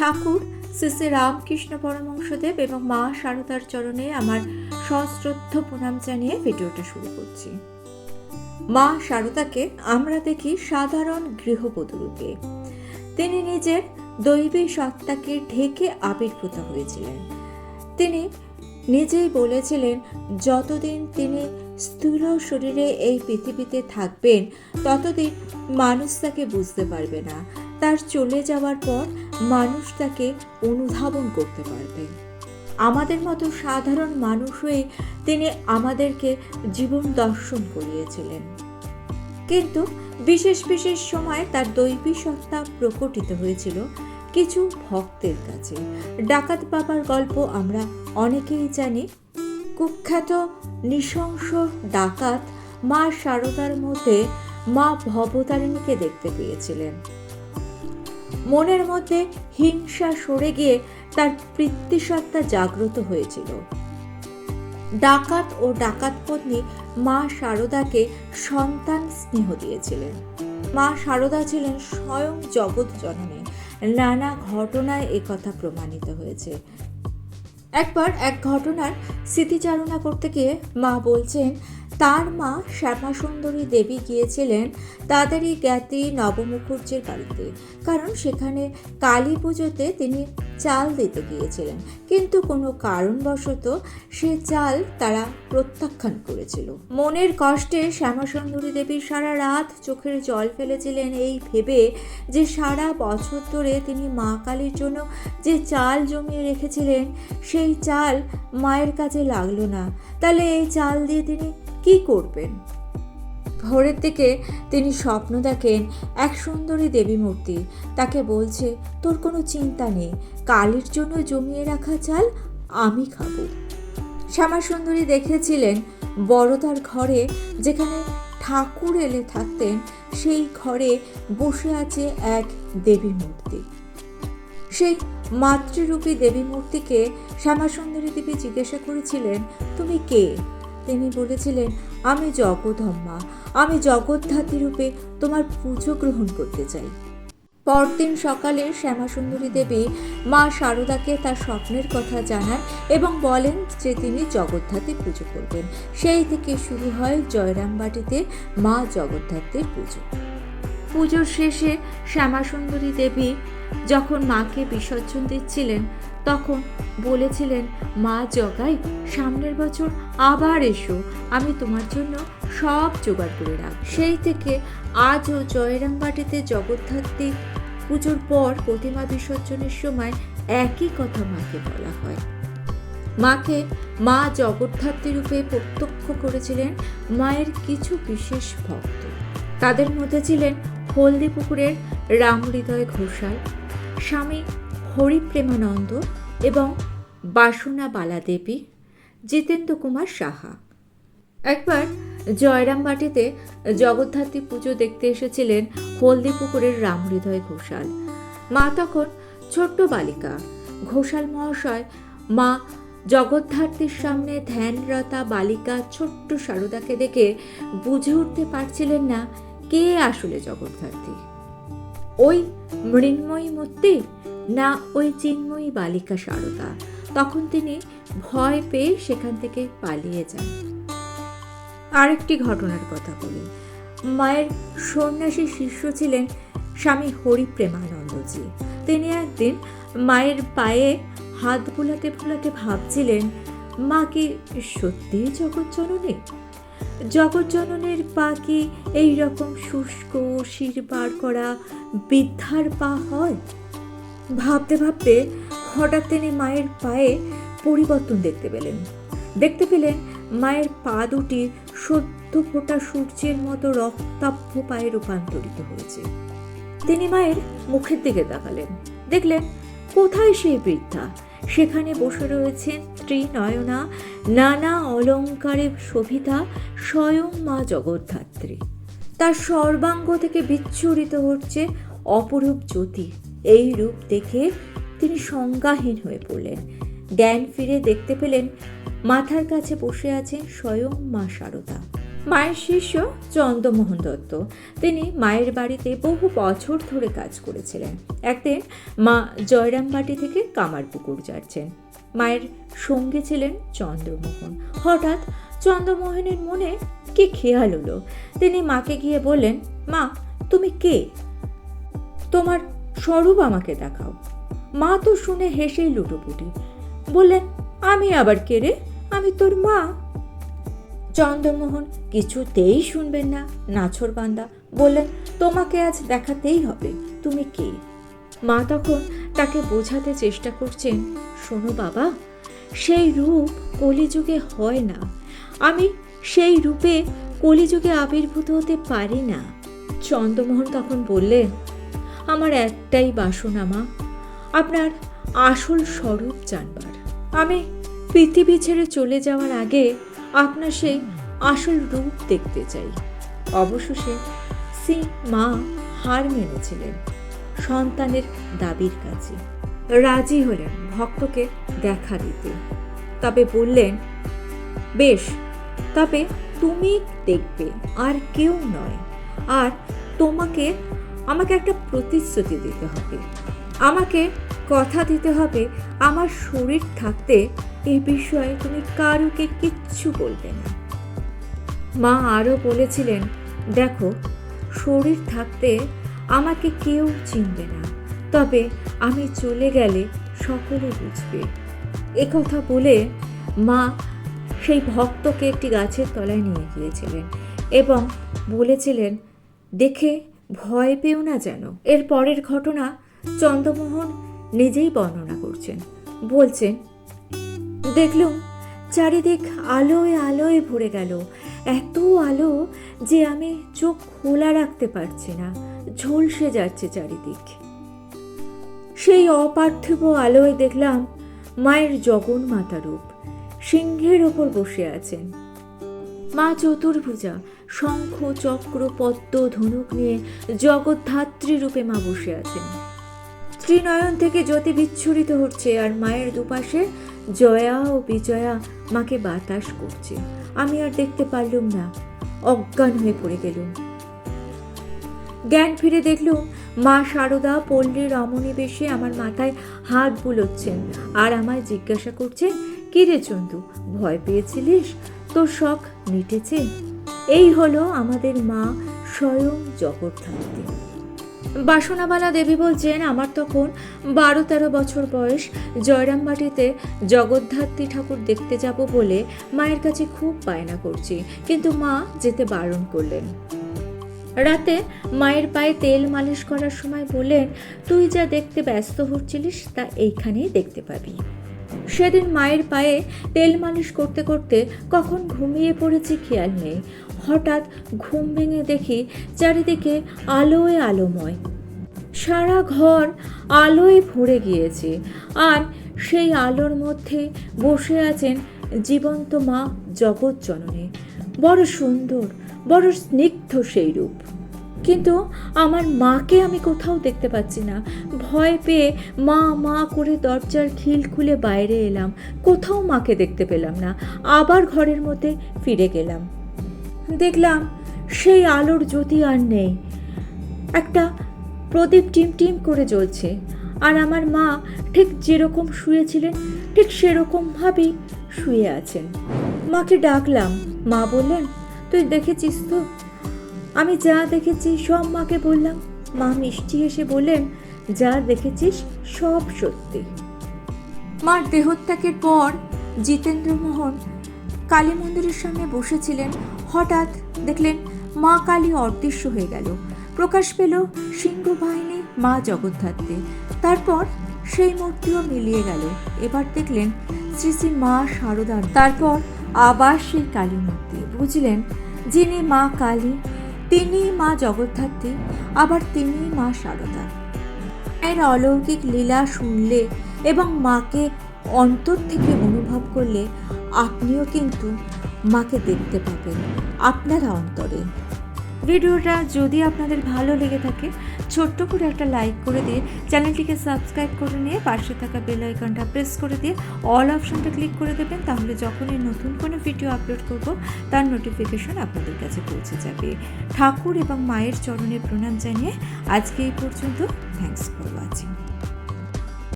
ঠাকুর শ্রী শ্রী রামকৃষ্ণ পরমহংসদেব এবং মা শারদার চরণে আমার সশ্রদ্ধ প্রণাম জানিয়ে ভিডিওটা শুরু করছি। মা শারদাকে আমরা দেখি সাধারণ গৃহবধূ রূপে। তিনি নিজের দৈবী সত্তাকে ঢেকে আবির্ভূত হয়েছিলেন। তিনি নিজেই বলেছিলেন, যতদিন তিনি স্থূল শরীরে এই পৃথিবীতে থাকবেন ততদিন মানুষ তাকে বুঝতে পারবে না। তার চলে যাওয়ার পর মানুষ তাকে অনুধাবন করতে পারবে। আমাদের মতো সাধারণ মানুষ হয়ে তিনি আমাদেরকে জীবন দর্শন করিয়েছিলেন। কিন্তু বিশেষ বিশেষ সময় তার দৈবী সত্তা প্রকটিত হয়েছিল কিছু ভক্তের কাছে। ডাকাত বাবার গল্প আমরা অনেকেই জানি। কুখ্যাত নৃশংস ডাকাত মা শারদার মধ্যে মা ভবতারিণীকে দেখতে পেয়েছিলেন। মনের মধ্যে হিংসা সরে গিয়ে তার পিতৃসত্তা জাগ্রত হয়েছিল। ডাকাত ও ডাকাত পত্নী মা শারদাকে সন্তান স্নেহ দিয়েছিলেন। মা শারদা ছিলেন স্বয়ং জগৎ জননী। নানা ঘটনায় একথা প্রমাণিত হয়েছে। একবার এক ঘটনার স্মৃতিচারণা করতে গিয়ে মা বলছেন, তার মা শ্যামাসুন্দরী দেবী গিয়েছিলেন তাদেরই জ্ঞাতি নবমুখুর্জের বাড়িতে, কারণ সেখানে কালী পুজোতে তিনি চাল দিতে গিয়েছিলেন। কিন্তু কোনো কারণবশত সে চাল তারা প্রত্যাখ্যান করেছিল। মনের কষ্টে শ্যামাসুন্দরী দেবী সারা রাত চোখের জল ফেলেছিলেন, এই ভেবে যে সারা বছর ধরে তিনি মা কালীর জন্য যে চাল জমিয়ে রেখেছিলেন সেই চাল মায়ের কাজে লাগলো না। তাহলে এই চাল দিয়ে তিনি কি করবেন? ভোরের দিকে তিনি স্বপ্ন দেখেন এক সুন্দরী দেবী মূর্তি তাকে বলছে, তোর কোনো চিন্তা নেই, কালীর জন্য জমিয়ে রাখা চাল আমি খাবো। শ্যামাসুন্দরী দেখেছিলেন বড়দার ঘরে যেখানে ঠাকুর এলে থাকতেন সেই ঘরে বসে আছে এক দেবী মূর্তি। সেই মাতৃরূপী দেবী মূর্তিকে শ্যামাসুন্দরী দেবী জিজ্ঞাসা করেছিলেন, তুমি কে? তিনি বলেছিলেন, আমি জগদম্মা, আমি জগদ্ধাত্রী রূপে তোমার পুজো গ্রহণ করতে চাই। পরদিন সকালে শ্যামাসুন্দরী দেবী মা শারদাকে তার স্বপ্নের কথা জানান এবং বলেন যে তিনি জগদ্ধাত্রী পুজো করবেন। সেই থেকে শুরু হয় জয়রামবাটিতে মা জগদ্ধাত্রীর পুজো। পুজোর শেষে শ্যামাসুন্দরী দেবী যখন মাকে বিসর্জন দিচ্ছিলেন তখন বলেছিলেন, মা জগাই, সামনের বছর আবার এসো, আমি তোমার জন্য সব জোগাড় করে রাখ। সেই থেকে আজও জয়রামবাটিতে জগদ্ধাত্রী পুজোর পর প্রতিমা বিসর্জনের সময় একই কথা মাকে বলা হয়। মাকে মা জগদ্ধাত্রী রূপে প্রত্যক্ষ করেছিলেন মায়ের কিছু বিশেষ ভক্ত। তাদের মধ্যে ছিলেন হলদিপুকুরের রামহৃদয় ঘোষাল, স্বামী হরিপ্রেমানন্দ এবং বাসনা বালা দেবী, জিতেন্দ্র কুমার সাহা। একবার জয়রামবাটিতে জগদ্ধাত্রী পুজো দেখতে এসেছিলেন হলদিপুকুরের রামহৃদয় ঘোষাল। মা তখন ছোট্ট বালিকা। ঘোষাল মহাশয় মা জগদ্ধাত্রীর সামনে ধ্যানরতা বালিকা ছোট্ট শারদাকে দেখে বুঝে উঠতে পারছিলেন না কে আসলে জগদ্ধাত্রী, ওই মৃন্ময়ী মূর্তি না ওই চিন্ময়ী বালিকা শারদা। তখন তিনি ভয় পেয়ে সেখান থেকে পালিয়ে যান। আরেকটি ঘটনার কথা বলি। মায়ের সন্ন্যাসী শিষ্য ছিলেন স্বামী হরিপ্রেমানন্দজি। তিনি একদিন মায়ের পায়ে হাত বুলাতে বুলাতে ভাবছিলেন, মা কি সত্যিই জগৎজননী? জগৎজননীর পা কি এইরকম শুষ্ক শির বার করা বৃদ্ধার পা হয়? ভাবতে ভাবতে হঠাৎ তিনি মায়ের পায়ে পরিবর্তন দেখতে পেলেন মায়ের পা দুটি সদ্য ফোটা সূর্যের মতো রক্তাভ পায়ে রূপান্তরিত হয়েছে। তিনি মায়ের মুখের দিকে তাকালেন, দেখলেন কোথায় সেই বৃদ্ধা? সেখানে বসে রয়েছেন ত্রিনয়না, নানা অলঙ্কারে শোভিতা স্বয়ং মা জগদ্ধাত্রী। তার সর্বাঙ্গ থেকে বিচ্ছুরিত হচ্ছে অপরূপ জ্যোতি। এই রূপ দেখে তিনি সংজ্ঞাহীন হয়ে পড়লেন। জ্ঞান ফিরে দেখতে পেলেন মাথার কাছে বসে আছেন স্বয়ং মা শারদা। মায়ের শিষ্য চন্দ্রমোহন দত্ত। তিনি মায়ের বাড়িতে বহু বছর ধরে কাজ করেছিলেন। একদিন মা জয়রামবাটি থেকে কামারপুকুর যাচ্ছেন। মায়ের সঙ্গে ছিলেন চন্দ্রমোহন। হঠাৎ চন্দ্রমোহনের মনে কি খেয়াল হলো। তিনি মাকে গিয়ে বললেন, মা তুমি কে? তোমার স্বরূপ আমাকে দেখাও। মা তো শুনে হেসেই লুটোপুটি। বললেন, আমি আবার কে রে? আমি তোর মা। চন্দ্রমোহন কিছুতেই শুনবেন না, নাছোড়বান্দা। বললেন, তোমাকে আজ দেখাতেই হবে, তুমি কে? মা তখন তাকে বোঝাতে চেষ্টা করছেন, শোনো বাবা, সেই রূপ কলিযুগে হয় না। আমি সেই রূপে কলিযুগে আবির্ভূত হতে পারি না। চন্দ্রমোহন তখন বললেন, আমার একটাই বাসনা মা, আপনার আসল স্বরূপ জানবার। আমি পৃথিবী ছেড়ে চলে যাওয়ার আগে আপনার সেই আসল রূপ দেখতে চাই। অবশেষে মা হার মেনেছিলেন সন্তানের দাবির কাছে, রাজি হলেন ভক্তকে দেখা দিতে। তবে বললেন, বেশ, তবে তুমি দেখবে, আর কেউ নয়। আর আমাকে একটা প্রতিশ্রুতি দিতে হবে। আমাকে কথা দিতে হবে, আমার শরীর থাকতে এ বিষয়ে তুমি কারুকে কিচ্ছু বলবে না। মা আরও বলেছিলেন, দেখো, শরীর থাকতে আমাকে কেউ চিনবে না, তবে আমি চলে গেলে সকলে বুঝবে। একথা বলে মা সেই ভক্তকে একটি গাছের তলায় নিয়ে গিয়েছিলেন এবং বলেছিলেন, দেখে ভয় পেও না যেন। এর পরের ঘটনা চন্দ্রমোহন নিজেই বর্ণনা করছেন। বলছেন, দেখলুম চারিদিক আলোয় আলোয় ভরে গেল, এত আলো যে আমি চোখ খোলা রাখতে পারছি না, ঝলসে যাচ্ছে চারিদিক। সেই অপার্থিব আলোয় দেখলাম মায়ের জগন্মাতা রূপ সিংহের ওপর বসে আছেন। মা চতুর্ভুজা, শঙ্খ চক্র পদ্ম ধনুক নিয়ে জগদ্ধাত্রী রূপে মা বসে আছেন। ত্রিনয়ন থেকে জ্যোতি বিচ্ছুরিত হচ্ছে, আর মায়ের দুপাশে জয়া ও বিজয়া মাকে বাতাস করছে। আমি আর দেখতে পারলুম না, অজ্ঞান হয়ে পড়ে গেলুম। জ্ঞান ফিরে দেখলুম মা শারদা পল্লী রমণী বেশে আমার মাথায় হাত বুলোচ্ছেন আর আমায় জিজ্ঞাসা করছেন, কি রে চন্দু, ভয় পেয়েছিলিস? তোর শখ মিটেছে? এই হলো আমাদের মা স্বয়ং জগদ্ধাত্রী। বাসনাবালা দেবী বলছেন, আমার তখন 12-13 বছর বয়স। জয়রামবাটিতে জগদ্ধাত্রী ঠাকুর দেখতে যাব বলে মায়ের কাছে খুব বায়না করছি, কিন্তু মা যেতে বারণ করলেন। রাতে মায়ের পায়ে তেল মালিশ করার সময় বললেন, তুই যা দেখতে ব্যস্ত হচ্ছিলিস তা এইখানেই দেখতে পাবি। সেদিন মায়ের পায়ে তেল মালিশ করতে করতে কখন ঘুমিয়ে পড়েছি খেয়াল নেই। হঠাৎ ঘুম ভেঙে দেখি চারিদিকে আলোয় আলোময়, সারা ঘর আলোয় ভরে গিয়েছে, আর সেই আলোর মধ্যে বসে আছেন জীবন্ত মা জগৎ জননী। বড় সুন্দর, বড় স্নিগ্ধ সেই রূপ, কিন্তু আমার মাকে আমি কোথাও দেখতে পাচ্ছি না। ভয় পেয়ে মা মা করে দরজার খিল খুলে বাইরে এলাম, কোথাও মাকে দেখতে পেলাম না। আবার ঘরের মধ্যে ফিরে গেলাম, দেখলাম সেই আলোর জ্যোতি আর নেই। একটা প্রদীপ টিম টিম করে জ্বলছে, আর আমার মা ঠিক যেরকম শুয়েছিলেন ঠিক সেরকমভাবেই শুয়ে আছেন। মাকে ডাকলাম, মা বললেন, তুই দেখেছিস তো? আমি যা দেখেছি সব মাকে বললাম। মা মিষ্টি এসে বললেন, যা দেখেছিস সব সত্যি। মার দেহত্যাগের পর জিতেন্দ্রমোহন কালী মন্দিরের সামনে বসেছিলেন। হঠাৎ দেখলেন মা কালী অদৃশ্য হয়ে গেল, প্রকাশ পেল সিংহবাহিনী মা জগদ্ধাত্রী। তারপর সেই মূর্তিও মিলিয়ে গেল। এবার দেখলেন শ্রী শ্রী মা শারদার। তারপর আবার সেই কালী মূর্তি। বুঝলেন, যিনি মা কালী তিনি মা জগদ্ধাত্রী, আবার তিনি মা শারদা। এর অলৌকিক লীলা শুনলে এবং মাকে অন্তর থেকে অনুভব করলে আপনিও কিন্তু মাকে দেখতে পাবেন আপনার অন্তরে। ভিডিওটা যদি আপনাদের ভালো লেগে থাকে ছোট্ট করে একটা লাইক করে দিয়ে চ্যানেলটিকে সাবস্ক্রাইব করে নিয়ে পাশে থাকা বেল আইকনটা প্রেস করে দিয়ে অল অপশনটা ক্লিক করে দেবেন। তাহলে যখনই নতুন কোনো ভিডিও আপলোড করব তার নোটিফিকেশন আপনাদের কাছে পৌঁছে যাবে। ঠাকুর এবং মায়ের চরণে প্রণাম জানিয়ে আজকে এই পর্যন্ত। Thanks for watching.